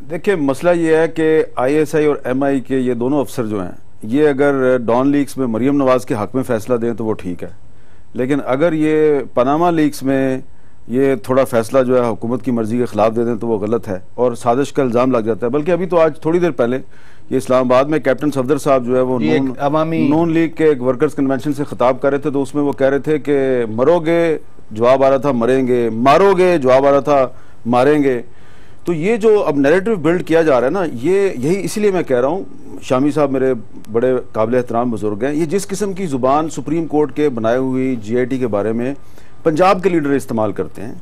देखिए, मसला ये है कि आईएसआई और एमआई के ये दोनों अफसर जो हैं, ये अगर डॉन लीक्स में मरियम नवाज के हक में फैसला दें तो वो ठीक है, लेकिन अगर ये पनामा लीक्स में ये थोड़ा फैसला जो है हुकूमत की मर्जी के खिलाफ दे दें तो वो गलत है और साजिश का इल्ज़ाम लग जाता है। बल्कि अभी तो आज थोड़ी देर पहले ये इस्लामाबाद में कैप्टन सफदर साहब जो है वो नून लीग के एक वर्कर्स कन्वेंशन से खिताब कर रहे थे, तो उसमें वो कह रहे थे कि मरोगे जवाब आ रहा था मरेंगे, मारोगे जवाब आ रहा था मारेंगे। तो ये जो अब नैरेटिव बिल्ड किया जा रहा है ना, ये यही इसलिए मैं कह रहा हूँ, शामी साहब मेरे बड़े काबिल एहतराम बुजुर्ग हैं, ये जिस किस्म की ज़ुबान सुप्रीम कोर्ट के बनाए हुई GIT के बारे में पंजाब के लीडर इस्तेमाल करते हैं,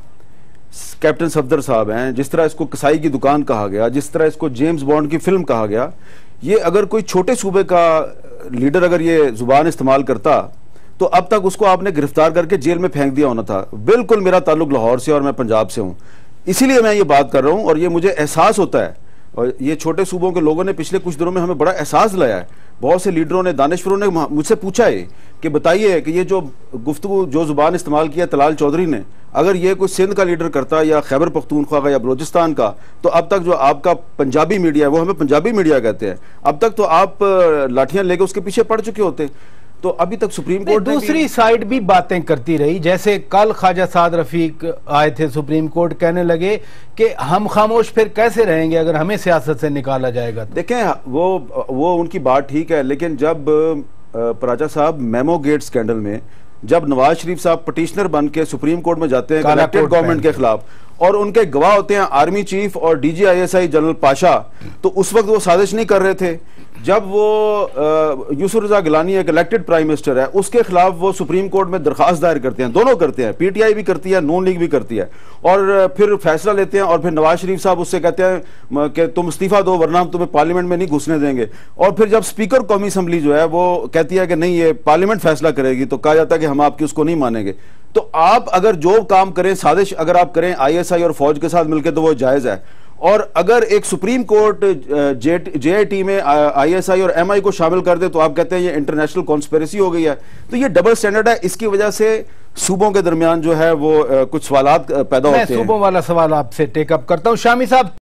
कैप्टन सफदर साहब हैं, जिस तरह इसको कसाई की दुकान कहा गया, जिस तरह इसको जेम्स बॉन्ड की फिल्म कहा गया, ये अगर कोई छोटे सूबे का लीडर अगर ये जुबान इस्तेमाल करता तो अब तक उसको आपने गिरफ्तार करके जेल में फेंक दिया होना था। बिल्कुल मेरा ताल्लुक लाहौर से और मैं पंजाब से हूँ, इसीलिए मैं ये बात कर रहा हूँ और ये मुझे एहसास होता है। और ये छोटे सूबों के लोगों ने पिछले कुछ दिनों में हमें बड़ा एहसास लाया है। बहुत से लीडरों ने, दानिशवरों ने मुझसे पूछा है कि बताइए कि ये जो गुफ्तगू जो जुबान इस्तेमाल किया तलाल चौधरी ने, अगर ये कोई सिंध का लीडर करता या खैबर पख्तूनख्वा का या बलोचिस्तान का, तो अब तक जो आपका पंजाबी मीडिया है, वो हमें पंजाबी मीडिया कहते हैं, अब तक तो आप लाठियां लेके उसके पीछे पड़ चुके होते। तो अभी तक सुप्रीम कोर्ट दूसरी साइड भी बातें करती रही, जैसे कल ख्वाजा साद रफीक आए थे सुप्रीम कोर्ट, कहने लगे कि हम खामोश फिर कैसे रहेंगे अगर हमें सियासत से निकाला जाएगा। देखें, वो उनकी बात ठीक है, लेकिन जब पराचा साहब मेमो गेट स्कैंडल में जब नवाज शरीफ साहब पटिशनर बन के सुप्रीम कोर्ट में जाते हैं इलेक्टेड गवर्नमेंट के खिलाफ और उनके गवाह होते हैं आर्मी चीफ और DGISI जनरल पाशा, तो उस वक्त वो साजिश नहीं कर रहे थे। जब वो यूसुफ रजा गिलानी एक इलेक्टेड प्राइम मिनिस्टर है, उसके खिलाफ वो सुप्रीम कोर्ट में दरखास्त दायर करते हैं, दोनों करते हैं, PTI भी करती है, नून लीग भी करती है, और फिर फैसला लेते हैं और फिर नवाज शरीफ साहब उससे कहते हैं कि तुम इस्तीफा दो वरना हम तुम्हें पार्लियामेंट में नहीं घुसने देंगे। और फिर जब स्पीकर कौमी असम्बली जो है वो कहती है कि नहीं ये पार्लियामेंट फैसला करेगी, तो कहा जाता है कि हम आपकी उसको नहीं मानेंगे। तो आप अगर जो काम करें, साजिश अगर आप करें ISI और फौज के साथ मिलकर, तो वो जायज है। और अगर एक सुप्रीम कोर्ट JIT में ISI और MI को शामिल कर दे तो आप कहते हैं ये इंटरनेशनल कॉन्स्पिरेसी हो गई है। तो ये डबल स्टैंडर्ड है, इसकी वजह से सूबों के दरमियान जो है वो कुछ सवालात पैदा होते हैं। मैं सूबों वाला सवाल आपसे टेकअप करता हूं, शामी साहब।